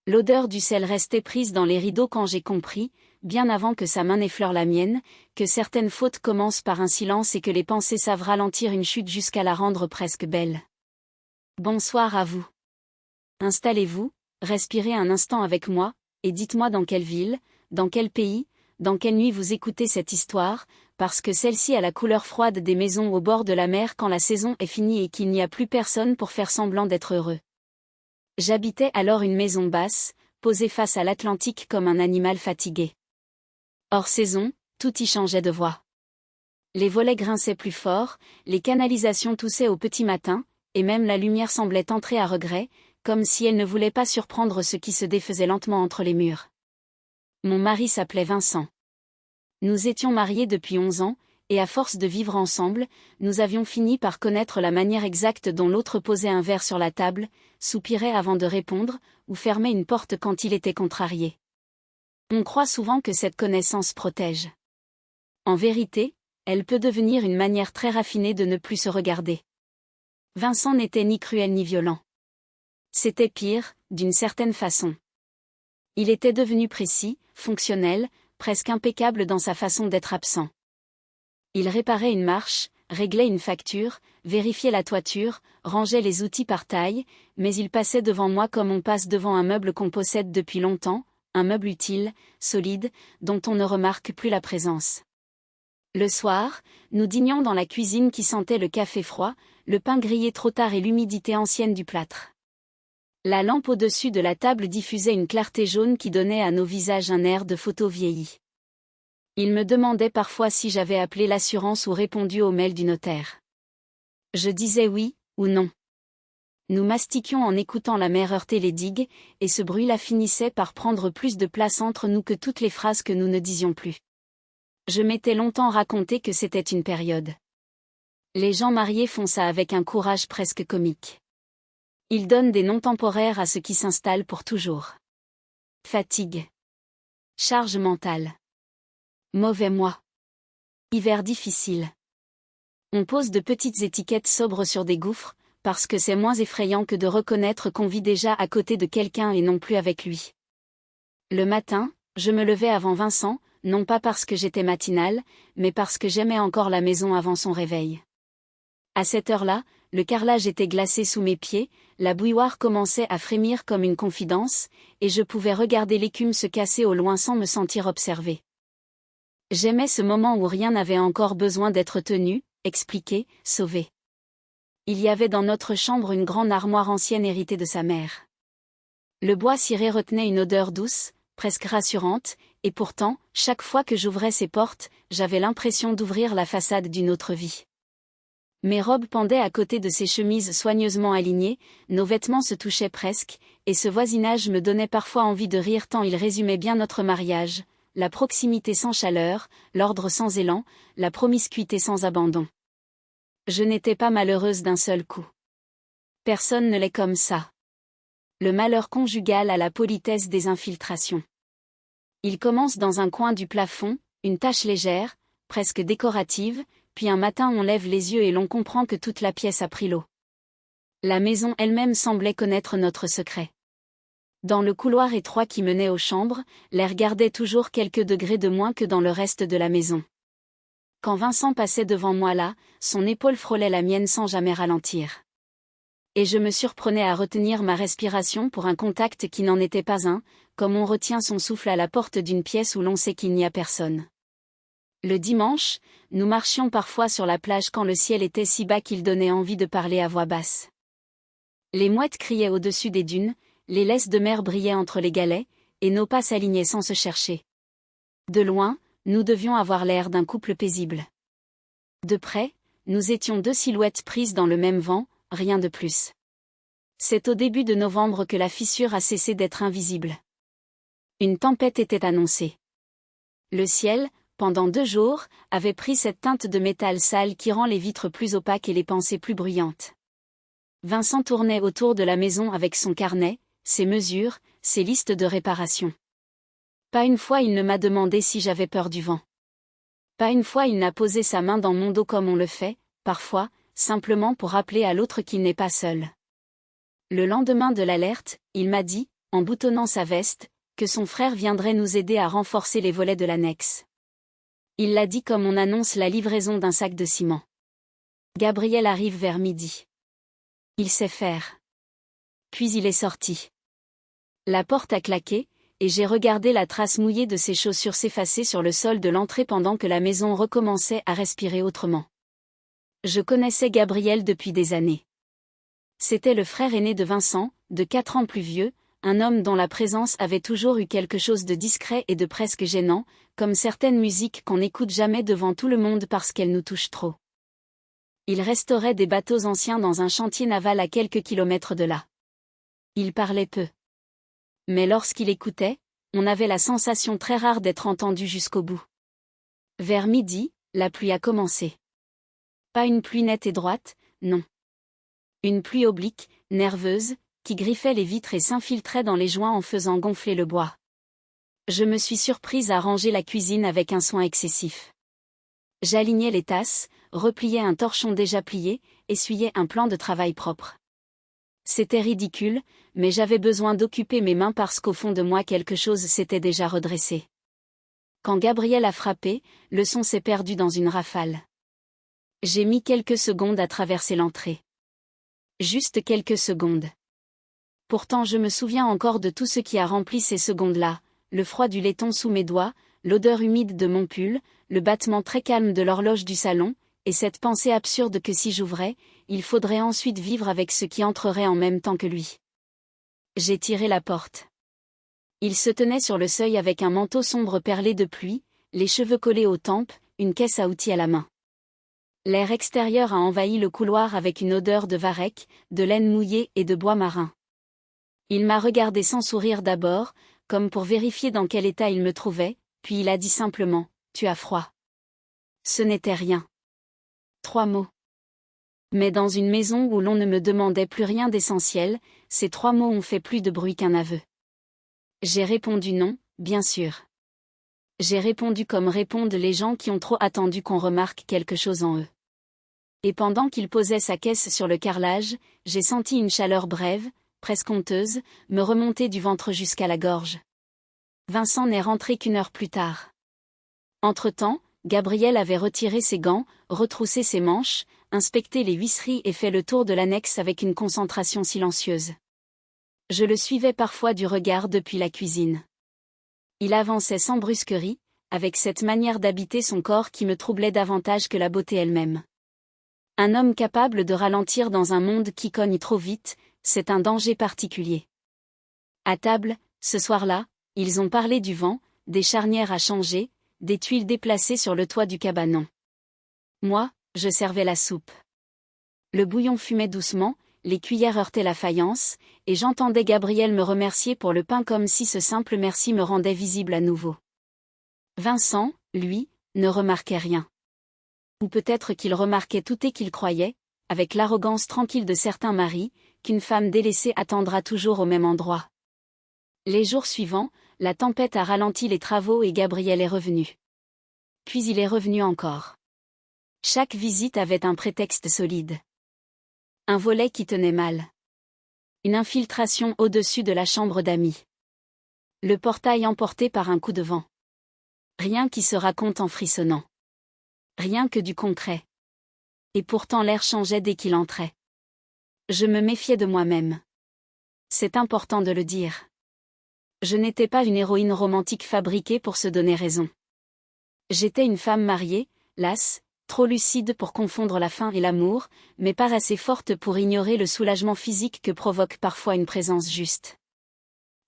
L'odeur du sel restait prise dans les rideaux quand j'ai compris, bien avant que sa main n'effleure la mienne, que certaines fautes commencent par un silence et que les pensées savent ralentir une chute jusqu'à la rendre presque belle. Bonsoir à vous. Installez-vous, respirez un instant avec moi, et dites-moi dans quelle ville, dans quel pays, dans quelle nuit vous écoutez cette histoire, parce que celle-ci a la couleur froide des maisons au bord de la mer quand la saison est finie et qu'il n'y a plus personne pour faire semblant d'être heureux. J'habitais alors une maison basse, posée face à l'Atlantique comme un animal fatigué. Hors saison, tout y changeait de voix. Les volets grinçaient plus fort, les canalisations toussaient au petit matin, et même la lumière semblait entrer à regret, comme si elle ne voulait pas surprendre ce qui se défaisait lentement entre les murs. Mon mari s'appelait Vincent. Nous étions mariés depuis 11 ans, et à force de vivre ensemble, nous avions fini par connaître la manière exacte dont l'autre posait un verre sur la table, soupirait avant de répondre, ou fermait une porte quand il était contrarié. On croit souvent que cette connaissance protège. En vérité, elle peut devenir une manière très raffinée de ne plus se regarder. Vincent n'était ni cruel ni violent. C'était pire, d'une certaine façon. Il était devenu précis, fonctionnel, presque impeccable dans sa façon d'être absent. Il réparait une marche, réglait une facture, vérifiait la toiture, rangeait les outils par taille, mais il passait devant moi comme on passe devant un meuble qu'on possède depuis longtemps, un meuble utile, solide, dont on ne remarque plus la présence. Le soir, nous dînions dans la cuisine qui sentait le café froid, le pain grillé trop tard et l'humidité ancienne du plâtre. La lampe au-dessus de la table diffusait une clarté jaune qui donnait à nos visages un air de photo vieillie. Il me demandait parfois si j'avais appelé l'assurance ou répondu au mail du notaire. Je disais oui, ou non. Nous mastiquions en écoutant la mer heurter les digues, et ce bruit-là finissait par prendre plus de place entre nous que toutes les phrases que nous ne disions plus. Je m'étais longtemps raconté que c'était une période. Les gens mariés font ça avec un courage presque comique. Ils donnent des noms temporaires à ce qui s'installe pour toujours. Fatigue. Charge mentale. Mauvais mois. Hiver difficile. On pose de petites étiquettes sobres sur des gouffres, parce que c'est moins effrayant que de reconnaître qu'on vit déjà à côté de quelqu'un et non plus avec lui. Le matin, je me levais avant Vincent, non pas parce que j'étais matinale, mais parce que j'aimais encore la maison avant son réveil. À cette heure-là, le carrelage était glacé sous mes pieds, la bouilloire commençait à frémir comme une confidence, et je pouvais regarder l'écume se casser au loin sans me sentir observée. J'aimais ce moment où rien n'avait encore besoin d'être tenu, expliqué, sauvé. Il y avait dans notre chambre une grande armoire ancienne héritée de sa mère. Le bois ciré retenait une odeur douce, presque rassurante, et pourtant, chaque fois que j'ouvrais ses portes, j'avais l'impression d'ouvrir la façade d'une autre vie. Mes robes pendaient à côté de ses chemises soigneusement alignées, nos vêtements se touchaient presque, et ce voisinage me donnait parfois envie de rire tant il résumait bien notre mariage, la proximité sans chaleur, l'ordre sans élan, la promiscuité sans abandon. Je n'étais pas malheureuse d'un seul coup. Personne ne l'est comme ça. Le malheur conjugal a la politesse des infiltrations. Il commence dans un coin du plafond, une tache légère, presque décorative, puis un matin on lève les yeux et l'on comprend que toute la pièce a pris l'eau. La maison elle-même semblait connaître notre secret. Dans le couloir étroit qui menait aux chambres, l'air gardait toujours quelques degrés de moins que dans le reste de la maison. Quand Vincent passait devant moi là, son épaule frôlait la mienne sans jamais ralentir. Et je me surprenais à retenir ma respiration pour un contact qui n'en était pas un, comme on retient son souffle à la porte d'une pièce où l'on sait qu'il n'y a personne. Le dimanche, nous marchions parfois sur la plage quand le ciel était si bas qu'il donnait envie de parler à voix basse. Les mouettes criaient au-dessus des dunes, les laisses de mer brillaient entre les galets, et nos pas s'alignaient sans se chercher. De loin, nous devions avoir l'air d'un couple paisible. De près, nous étions deux silhouettes prises dans le même vent, rien de plus. C'est au début de novembre que la fissure a cessé d'être invisible. Une tempête était annoncée. Le ciel, pendant 2 jours, avait pris cette teinte de métal sale qui rend les vitres plus opaques et les pensées plus bruyantes. Vincent tournait autour de la maison avec son carnet, ses mesures, ses listes de réparation. Pas une fois il ne m'a demandé si j'avais peur du vent. Pas une fois il n'a posé sa main dans mon dos comme on le fait, parfois, simplement pour rappeler à l'autre qu'il n'est pas seul. Le lendemain de l'alerte, il m'a dit, en boutonnant sa veste, que son frère viendrait nous aider à renforcer les volets de l'annexe. Il l'a dit comme on annonce la livraison d'un sac de ciment. Gabriel arrive vers midi. Il sait faire. Puis il est sorti. La porte a claqué, et j'ai regardé la trace mouillée de ses chaussures s'effacer sur le sol de l'entrée pendant que la maison recommençait à respirer autrement. Je connaissais Gabriel depuis des années. C'était le frère aîné de Vincent, de 4 ans plus vieux, un homme dont la présence avait toujours eu quelque chose de discret et de presque gênant, comme certaines musiques qu'on n'écoute jamais devant tout le monde parce qu'elles nous touchent trop. Il restaurait des bateaux anciens dans un chantier naval à quelques kilomètres de là. Il parlait peu. Mais lorsqu'il écoutait, on avait la sensation très rare d'être entendu jusqu'au bout. Vers midi, la pluie a commencé. Pas une pluie nette et droite, non. Une pluie oblique, nerveuse, qui griffait les vitres et s'infiltrait dans les joints en faisant gonfler le bois. Je me suis surprise à ranger la cuisine avec un soin excessif. J'alignais les tasses, repliais un torchon déjà plié, essuyais un plan de travail propre. C'était ridicule, mais j'avais besoin d'occuper mes mains parce qu'au fond de moi quelque chose s'était déjà redressé. Quand Gabriel a frappé, le son s'est perdu dans une rafale. J'ai mis quelques secondes à traverser l'entrée. Juste quelques secondes. Pourtant je me souviens encore de tout ce qui a rempli ces secondes-là, le froid du laiton sous mes doigts, l'odeur humide de mon pull, le battement très calme de l'horloge du salon, et cette pensée absurde que si j'ouvrais, il faudrait ensuite vivre avec ce qui entrerait en même temps que lui. J'ai tiré la porte. Il se tenait sur le seuil avec un manteau sombre perlé de pluie, les cheveux collés aux tempes, une caisse à outils à la main. L'air extérieur a envahi le couloir avec une odeur de varech, de laine mouillée et de bois marin. Il m'a regardé sans sourire d'abord, comme pour vérifier dans quel état il me trouvait, puis il a dit simplement « Tu as froid ». Ce n'était rien. 3 mots. Mais dans une maison où l'on ne me demandait plus rien d'essentiel, ces 3 mots ont fait plus de bruit qu'un aveu. J'ai répondu non, bien sûr. J'ai répondu comme répondent les gens qui ont trop attendu qu'on remarque quelque chose en eux. Et pendant qu'il posait sa caisse sur le carrelage, j'ai senti une chaleur brève, presque honteuse, me remonter du ventre jusqu'à la gorge. Vincent n'est rentré qu'1 heure plus tard. Entre-temps, Gabriel avait retiré ses gants, retroussé ses manches, inspecté les huisseries et fait le tour de l'annexe avec une concentration silencieuse. Je le suivais parfois du regard depuis la cuisine. Il avançait sans brusquerie, avec cette manière d'habiter son corps qui me troublait davantage que la beauté elle-même. Un homme capable de ralentir dans un monde qui cogne trop vite, c'est un danger particulier. À table, ce soir-là, ils ont parlé du vent, des charnières à changer, des tuiles déplacées sur le toit du cabanon. Moi, je servais la soupe. Le bouillon fumait doucement, les cuillères heurtaient la faïence, et j'entendais Gabriel me remercier pour le pain comme si ce simple merci me rendait visible à nouveau. Vincent, lui, ne remarquait rien. Ou peut-être qu'il remarquait tout et qu'il croyait, avec l'arrogance tranquille de certains maris, qu'une femme délaissée attendra toujours au même endroit. Les jours suivants, la tempête a ralenti les travaux et Gabriel est revenu. Puis il est revenu encore. Chaque visite avait un prétexte solide. Un volet qui tenait mal. Une infiltration au-dessus de la chambre d'amis. Le portail emporté par un coup de vent. Rien qui se raconte en frissonnant. Rien que du concret. Et pourtant l'air changeait dès qu'il entrait. Je me méfiais de moi-même. C'est important de le dire. Je n'étais pas une héroïne romantique fabriquée pour se donner raison. J'étais une femme mariée, lasse, trop lucide pour confondre la faim et l'amour, mais pas assez forte pour ignorer le soulagement physique que provoque parfois une présence juste.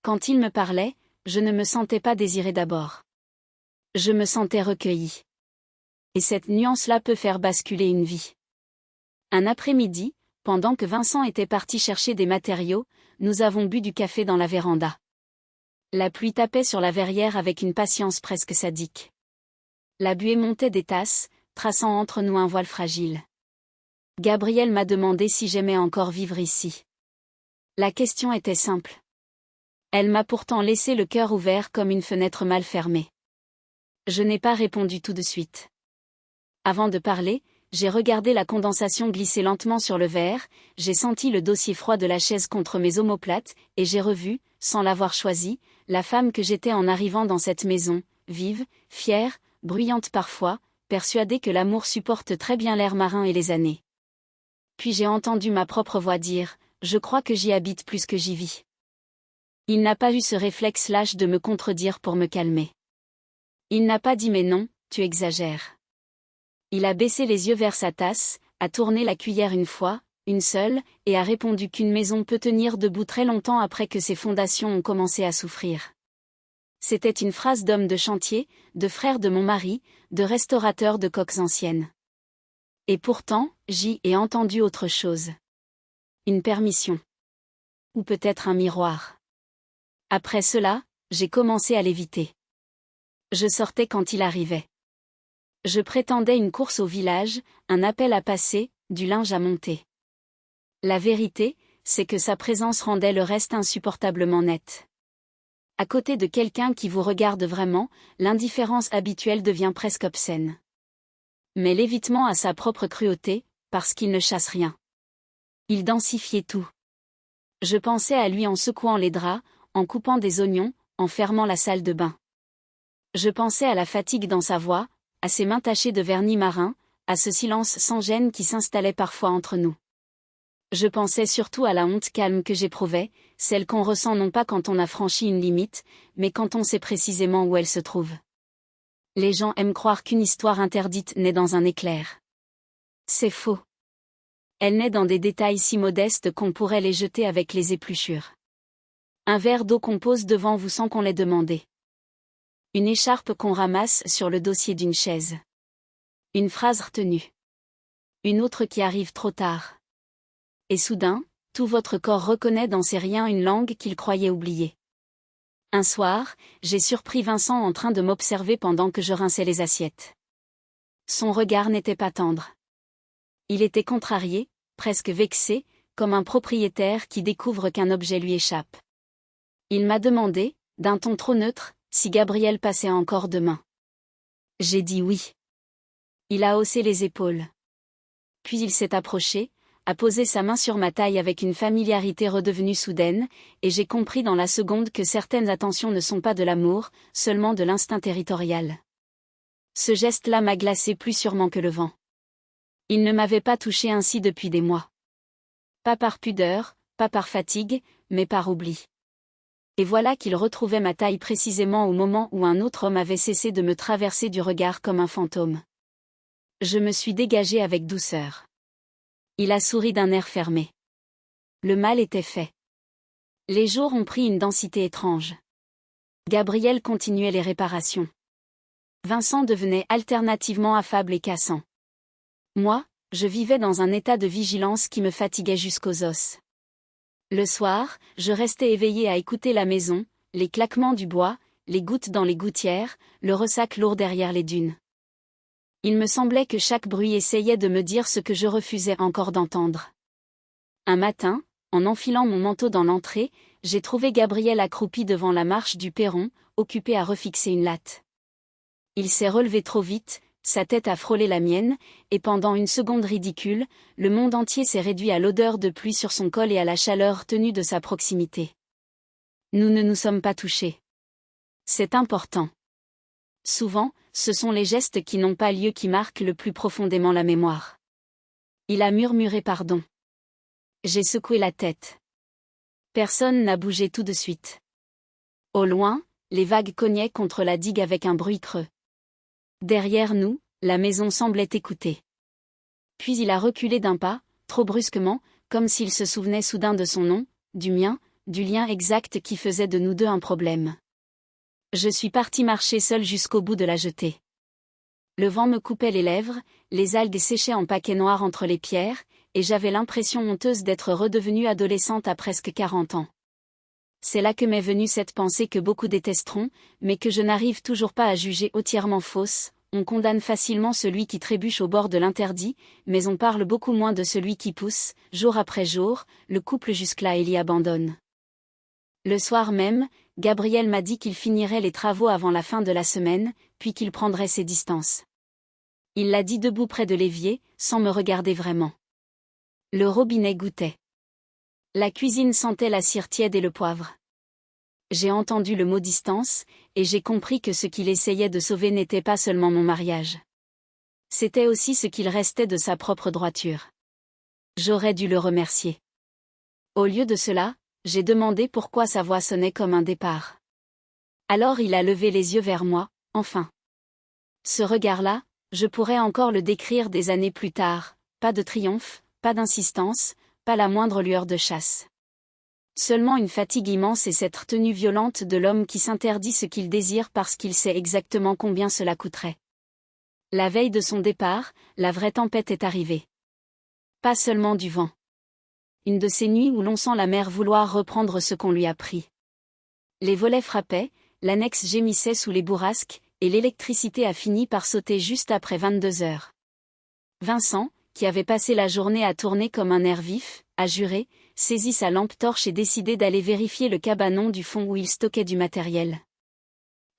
Quand il me parlait, je ne me sentais pas désirée d'abord. Je me sentais recueillie. Et cette nuance-là peut faire basculer une vie. Un après-midi, pendant que Vincent était parti chercher des matériaux, nous avons bu du café dans la véranda. La pluie tapait sur la verrière avec une patience presque sadique. La buée montait des tasses, traçant entre nous un voile fragile. Gabriel m'a demandé si j'aimais encore vivre ici. La question était simple. Elle m'a pourtant laissé le cœur ouvert comme une fenêtre mal fermée. Je n'ai pas répondu tout de suite. Avant de parler, j'ai regardé la condensation glisser lentement sur le verre, j'ai senti le dossier froid de la chaise contre mes omoplates, et j'ai revu, sans l'avoir choisie, la femme que j'étais en arrivant dans cette maison, vive, fière, bruyante parfois, persuadée que l'amour supporte très bien l'air marin et les années. Puis j'ai entendu ma propre voix dire, « Je crois que j'y habite plus que j'y vis. » Il n'a pas eu ce réflexe lâche de me contredire pour me calmer. Il n'a pas dit « Mais non, tu exagères. » Il a baissé les yeux vers sa tasse, a tourné la cuillère une fois, une seule, et a répondu qu'une maison peut tenir debout très longtemps après que ses fondations ont commencé à souffrir. C'était une phrase d'homme de chantier, de frère de mon mari, de restaurateur de coques anciennes. Et pourtant, j'y ai entendu autre chose. Une permission. Ou peut-être un miroir. Après cela, j'ai commencé à l'éviter. Je sortais quand il arrivait. Je prétendais une course au village, un appel à passer, du linge à monter. La vérité, c'est que sa présence rendait le reste insupportablement net. À côté de quelqu'un qui vous regarde vraiment, l'indifférence habituelle devient presque obscène. Mais l'évitement a sa propre cruauté, parce qu'il ne chasse rien. Il densifiait tout. Je pensais à lui en secouant les draps, en coupant des oignons, en fermant la salle de bain. Je pensais à la fatigue dans sa voix, à ses mains tachées de vernis marin, à ce silence sans gêne qui s'installait parfois entre nous. Je pensais surtout à la honte calme que j'éprouvais, celle qu'on ressent non pas quand on a franchi une limite, mais quand on sait précisément où elle se trouve. Les gens aiment croire qu'une histoire interdite naît dans un éclair. C'est faux. Elle naît dans des détails si modestes qu'on pourrait les jeter avec les épluchures. Un verre d'eau qu'on pose devant vous sans qu'on l'ait demandé. Une écharpe qu'on ramasse sur le dossier d'une chaise. Une phrase retenue. Une autre qui arrive trop tard. Et soudain, tout votre corps reconnaît dans ces riens une langue qu'il croyait oublier. Un soir, j'ai surpris Vincent en train de m'observer pendant que je rinçais les assiettes. Son regard n'était pas tendre. Il était contrarié, presque vexé, comme un propriétaire qui découvre qu'un objet lui échappe. Il m'a demandé, d'un ton trop neutre, si Gabriel passait encore demain. J'ai dit oui. Il a haussé les épaules. Puis il s'est approché, a posé sa main sur ma taille avec une familiarité redevenue soudaine, et j'ai compris dans la seconde que certaines attentions ne sont pas de l'amour, seulement de l'instinct territorial. Ce geste-là m'a glacé plus sûrement que le vent. Il ne m'avait pas touché ainsi depuis des mois. Pas par pudeur, pas par fatigue, mais par oubli. Et voilà qu'il retrouvait ma taille précisément au moment où un autre homme avait cessé de me traverser du regard comme un fantôme. Je me suis dégagée avec douceur. Il a souri d'un air fermé. Le mal était fait. Les jours ont pris une densité étrange. Gabriel continuait les réparations. Vincent devenait alternativement affable et cassant. Moi, je vivais dans un état de vigilance qui me fatiguait jusqu'aux os. Le soir, je restais éveillée à écouter la maison, les claquements du bois, les gouttes dans les gouttières, le ressac lourd derrière les dunes. Il me semblait que chaque bruit essayait de me dire ce que je refusais encore d'entendre. Un matin, en enfilant mon manteau dans l'entrée, j'ai trouvé Gabriel accroupi devant la marche du perron, occupé à refixer une latte. Il s'est relevé trop vite, sa tête a frôlé la mienne, et pendant une seconde ridicule, le monde entier s'est réduit à l'odeur de pluie sur son col et à la chaleur tenue de sa proximité. Nous ne nous sommes pas touchés. C'est important. Souvent, ce sont les gestes qui n'ont pas lieu qui marquent le plus profondément la mémoire. Il a murmuré pardon. J'ai secoué la tête. Personne n'a bougé tout de suite. Au loin, les vagues cognaient contre la digue avec un bruit creux. Derrière nous, la maison semblait écouter. Puis il a reculé d'un pas, trop brusquement, comme s'il se souvenait soudain de son nom, du mien, du lien exact qui faisait de nous deux un problème. Je suis partie marcher seule jusqu'au bout de la jetée. Le vent me coupait les lèvres, les algues séchaient en paquets noirs entre les pierres, et j'avais l'impression honteuse d'être redevenue adolescente à presque 40 ans. C'est là que m'est venue cette pensée que beaucoup détesteront, mais que je n'arrive toujours pas à juger entièrement fausse. On condamne facilement celui qui trébuche au bord de l'interdit, mais on parle beaucoup moins de celui qui pousse, jour après jour, le couple jusque-là et l'y abandonne. Le soir même, Gabriel m'a dit qu'il finirait les travaux avant la fin de la semaine, puis qu'il prendrait ses distances. Il l'a dit debout près de l'évier, sans me regarder vraiment. Le robinet goûtait. La cuisine sentait la cire tiède et le poivre. J'ai entendu le mot distance, et j'ai compris que ce qu'il essayait de sauver n'était pas seulement mon mariage. C'était aussi ce qu'il restait de sa propre droiture. J'aurais dû le remercier. Au lieu de cela, j'ai demandé pourquoi sa voix sonnait comme un départ. Alors il a levé les yeux vers moi, enfin. Ce regard-là, je pourrais encore le décrire des années plus tard, pas de triomphe, pas d'insistance, pas la moindre lueur de chasse. Seulement une fatigue immense et cette tenue violente de l'homme qui s'interdit ce qu'il désire parce qu'il sait exactement combien cela coûterait. La veille de son départ, la vraie tempête est arrivée. Pas seulement du vent. Une de ces nuits où l'on sent la mer vouloir reprendre ce qu'on lui a pris. Les volets frappaient, l'annexe gémissait sous les bourrasques, et l'électricité a fini par sauter juste après 22 heures. Vincent, qui avait passé la journée à tourner comme un nerf vif, a juré, saisit sa lampe torche et décidé d'aller vérifier le cabanon du fond où il stockait du matériel.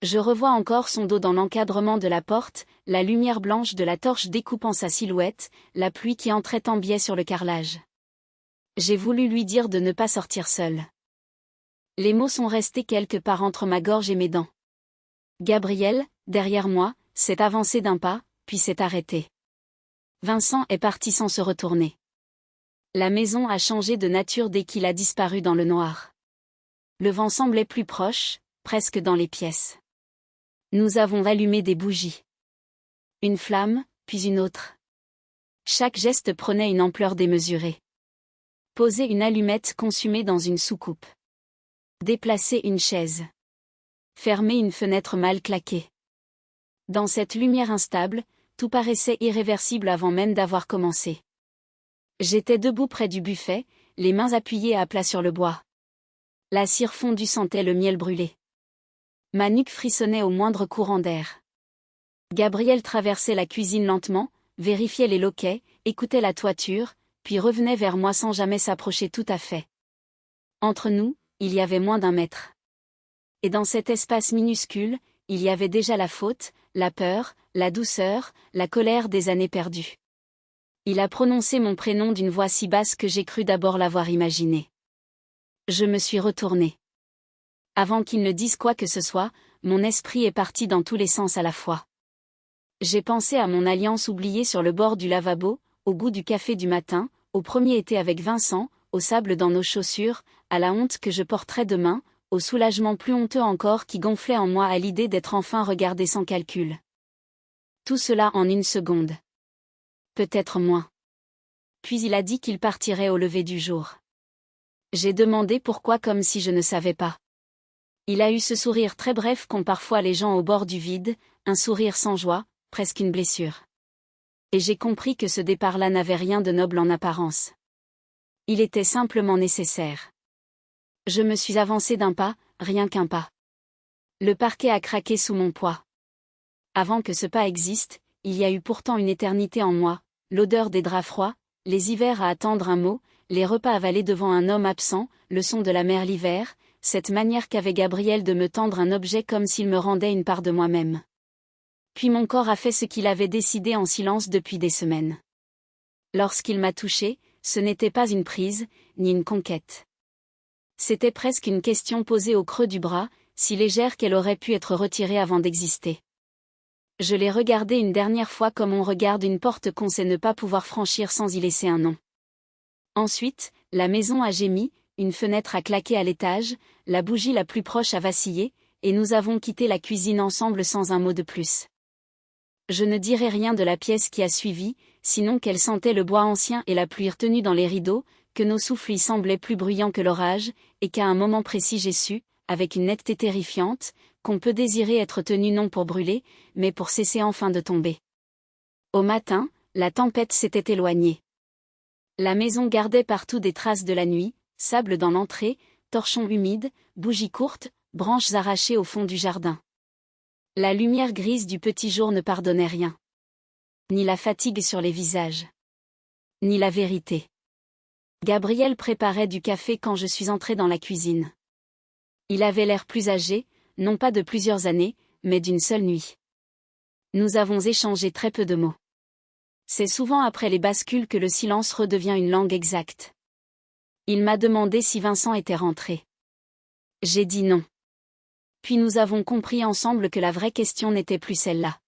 Je revois encore son dos dans l'encadrement de la porte, la lumière blanche de la torche découpant sa silhouette, la pluie qui entrait en biais sur le carrelage. J'ai voulu lui dire de ne pas sortir seul. Les mots sont restés quelque part entre ma gorge et mes dents. Gabriel, derrière moi, s'est avancé d'un pas, puis s'est arrêté. Vincent est parti sans se retourner. La maison a changé de nature dès qu'il a disparu dans le noir. Le vent semblait plus proche, presque dans les pièces. Nous avons allumé des bougies. Une flamme, puis une autre. Chaque geste prenait une ampleur démesurée. Poser une allumette consumée dans une soucoupe. Déplacer une chaise. Fermer une fenêtre mal claquée. Dans cette lumière instable, tout paraissait irréversible avant même d'avoir commencé. J'étais debout près du buffet, les mains appuyées à plat sur le bois. La cire fondue sentait le miel brûlé. Ma nuque frissonnait au moindre courant d'air. Gabriel traversait la cuisine lentement, vérifiait les loquets, écoutait la toiture, puis revenait vers moi sans jamais s'approcher tout à fait. Entre nous, il y avait moins d'1 mètre. Et dans cet espace minuscule, il y avait déjà la faute, la peur, la douceur, la colère des années perdues. Il a prononcé mon prénom d'une voix si basse que j'ai cru d'abord l'avoir imaginé. Je me suis retournée. Avant qu'il ne dise quoi que ce soit, mon esprit est parti dans tous les sens à la fois. J'ai pensé à mon alliance oubliée sur le bord du lavabo, au goût du café du matin, au premier été avec Vincent, au sable dans nos chaussures, à la honte que je porterais demain, au soulagement plus honteux encore qui gonflait en moi à l'idée d'être enfin regardé sans calcul. Tout cela en 1 seconde. Peut-être moins. Puis il a dit qu'il partirait au lever du jour. J'ai demandé pourquoi comme si je ne savais pas. Il a eu ce sourire très bref qu'ont parfois les gens au bord du vide, un sourire sans joie, presque une blessure. Et j'ai compris que ce départ-là n'avait rien de noble en apparence. Il était simplement nécessaire. Je me suis avancée d'1 pas, rien qu'un pas. Le parquet a craqué sous mon poids. Avant que ce pas existe, il y a eu pourtant une éternité en moi, l'odeur des draps froids, les hivers à attendre un mot, les repas avalés devant un homme absent, le son de la mer l'hiver, cette manière qu'avait Gabriel de me tendre un objet comme s'il me rendait une part de moi-même. Puis mon corps a fait ce qu'il avait décidé en silence depuis des semaines. Lorsqu'il m'a touchée, ce n'était pas une prise, ni une conquête. C'était presque une question posée au creux du bras, si légère qu'elle aurait pu être retirée avant d'exister. Je l'ai regardée une dernière fois comme on regarde une porte qu'on sait ne pas pouvoir franchir sans y laisser un nom. Ensuite, la maison a gémi, une fenêtre a claqué à l'étage, la bougie la plus proche a vacillé, et nous avons quitté la cuisine ensemble sans un mot de plus. Je ne dirai rien de la pièce qui a suivi, sinon qu'elle sentait le bois ancien et la pluie retenue dans les rideaux, que nos souffles y semblaient plus bruyants que l'orage, et qu'à un moment précis j'ai su, avec une netteté terrifiante, qu'on peut désirer être tenu non pour brûler, mais pour cesser enfin de tomber. Au matin, la tempête s'était éloignée. La maison gardait partout des traces de la nuit, sable dans l'entrée, torchons humides, bougies courtes, branches arrachées au fond du jardin. La lumière grise du petit jour ne pardonnait rien. Ni la fatigue sur les visages. Ni la vérité. Gabriel préparait du café quand je suis entrée dans la cuisine. Il avait l'air plus âgé, non pas de plusieurs années, mais d'une seule nuit. Nous avons échangé très peu de mots. C'est souvent après les bascules que le silence redevient une langue exacte. Il m'a demandé si Vincent était rentré. J'ai dit non. Puis nous avons compris ensemble que la vraie question n'était plus celle-là.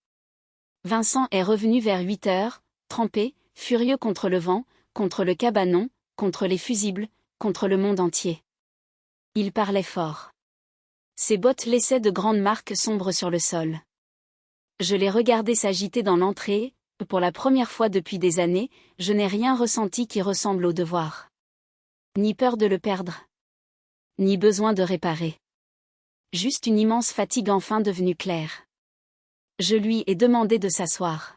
Vincent est revenu vers 8 heures, trempé, furieux contre le vent, contre le cabanon, contre les fusibles, contre le monde entier. Il parlait fort. Ses bottes laissaient de grandes marques sombres sur le sol. Je l'ai regardé s'agiter dans l'entrée. Pour la première fois depuis des années, je n'ai rien ressenti qui ressemble au devoir. Ni peur de le perdre. Ni besoin de réparer. Juste une immense fatigue enfin devenue claire. Je lui ai demandé de s'asseoir.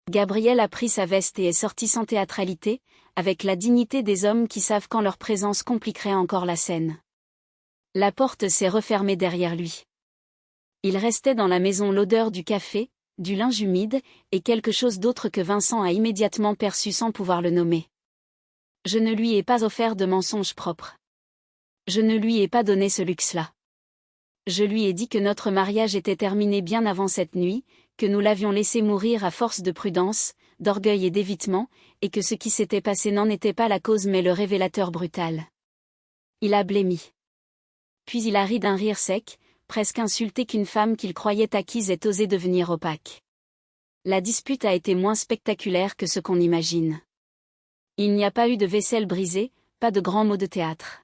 Gabriel a pris sa veste et est sorti sans théâtralité, avec la dignité des hommes qui savent quand leur présence compliquerait encore la scène. La porte s'est refermée derrière lui. Il restait dans la maison l'odeur du café, du linge humide, et quelque chose d'autre que Vincent a immédiatement perçu sans pouvoir le nommer. Je ne lui ai pas offert de mensonges propres. Je ne lui ai pas donné ce luxe-là. Je lui ai dit que notre mariage était terminé bien avant cette nuit, que nous l'avions laissé mourir à force de prudence, d'orgueil et d'évitement, et que ce qui s'était passé n'en était pas la cause mais le révélateur brutal. Il a blêmi. Puis il a ri d'un rire sec, presque insulté qu'une femme qu'il croyait acquise ait osé devenir opaque. La dispute a été moins spectaculaire que ce qu'on imagine. Il n'y a pas eu de vaisselle brisée, pas de grands mots de théâtre.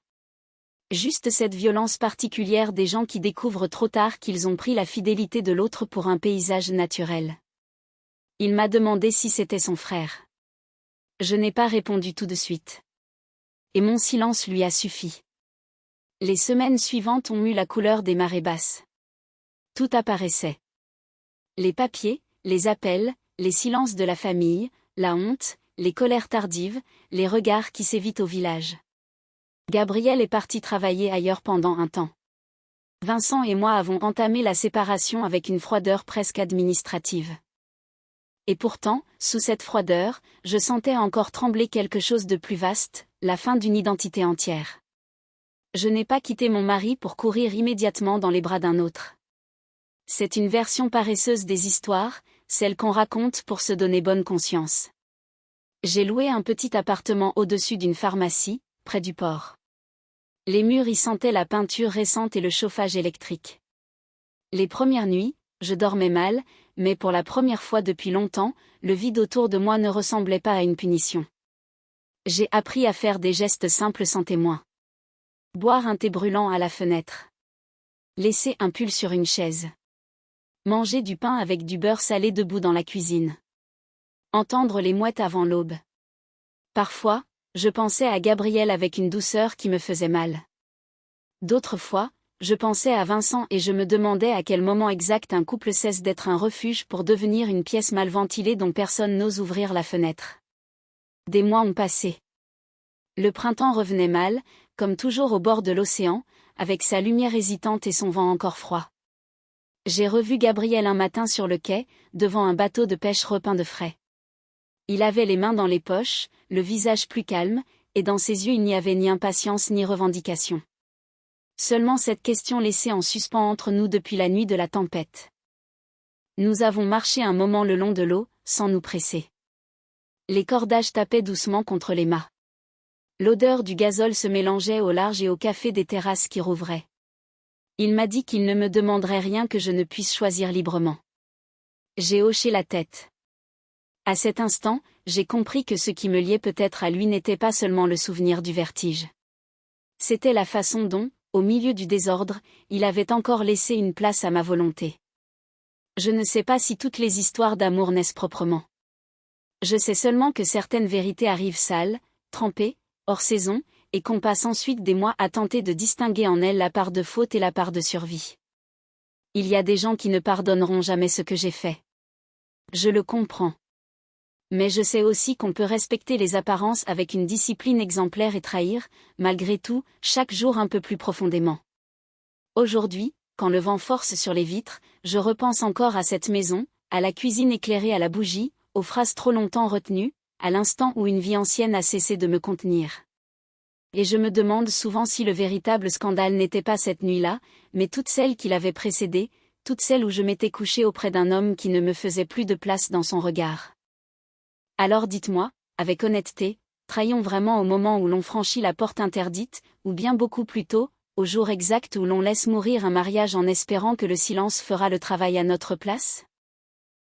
Juste cette violence particulière des gens qui découvrent trop tard qu'ils ont pris la fidélité de l'autre pour un paysage naturel. Il m'a demandé si c'était son frère. Je n'ai pas répondu tout de suite. Et mon silence lui a suffi. Les semaines suivantes ont eu la couleur des marées basses. Tout apparaissait. Les papiers, les appels, les silences de la famille, la honte, les colères tardives, les regards qui s'évitent au village. Gabriel est parti travailler ailleurs pendant un temps. Vincent et moi avons entamé la séparation avec une froideur presque administrative. Et pourtant, sous cette froideur, je sentais encore trembler quelque chose de plus vaste, la fin d'une identité entière. Je n'ai pas quitté mon mari pour courir immédiatement dans les bras d'un autre. C'est une version paresseuse des histoires, celle qu'on raconte pour se donner bonne conscience. J'ai loué un petit appartement au-dessus d'une pharmacie, près du port. Les murs y sentaient la peinture récente et le chauffage électrique. Les premières nuits, je dormais mal, mais pour la première fois depuis longtemps, le vide autour de moi ne ressemblait pas à une punition. J'ai appris à faire des gestes simples sans témoin. Boire un thé brûlant à la fenêtre. Laisser un pull sur une chaise. Manger du pain avec du beurre salé debout dans la cuisine. Entendre les mouettes avant l'aube. Parfois, je pensais à Gabriel avec une douceur qui me faisait mal. D'autres fois, je pensais à Vincent et je me demandais à quel moment exact un couple cesse d'être un refuge pour devenir une pièce mal ventilée dont personne n'ose ouvrir la fenêtre. Des mois ont passé. Le printemps revenait mal, comme toujours au bord de l'océan, avec sa lumière hésitante et son vent encore froid. J'ai revu Gabriel un matin sur le quai, devant un bateau de pêche repeint de frais. Il avait les mains dans les poches, le visage plus calme, et dans ses yeux il n'y avait ni impatience ni revendication. Seulement cette question laissée en suspens entre nous depuis la nuit de la tempête. Nous avons marché un moment le long de l'eau, sans nous presser. Les cordages tapaient doucement contre les mâts. L'odeur du gazole se mélangeait au large et au café des terrasses qui rouvraient. Il m'a dit qu'il ne me demanderait rien que je ne puisse choisir librement. J'ai hoché la tête. À cet instant, j'ai compris que ce qui me liait peut-être à lui n'était pas seulement le souvenir du vertige. C'était la façon dont, au milieu du désordre, il avait encore laissé une place à ma volonté. Je ne sais pas si toutes les histoires d'amour naissent proprement. Je sais seulement que certaines vérités arrivent sales, trempées, hors saison, et qu'on passe ensuite des mois à tenter de distinguer en elles la part de faute et la part de survie. Il y a des gens qui ne pardonneront jamais ce que j'ai fait. Je le comprends. Mais je sais aussi qu'on peut respecter les apparences avec une discipline exemplaire et trahir, malgré tout, chaque jour un peu plus profondément. Aujourd'hui, quand le vent force sur les vitres, je repense encore à cette maison, à la cuisine éclairée à la bougie, aux phrases trop longtemps retenues, à l'instant où une vie ancienne a cessé de me contenir. Et je me demande souvent si le véritable scandale n'était pas cette nuit-là, mais toutes celles qui l'avaient précédée, toutes celles où je m'étais couchée auprès d'un homme qui ne me faisait plus de place dans son regard. Alors dites-moi, avec honnêteté, trahillons vraiment au moment où l'on franchit la porte interdite, ou bien beaucoup plus tôt, au jour exact où l'on laisse mourir un mariage en espérant que le silence fera le travail à notre place?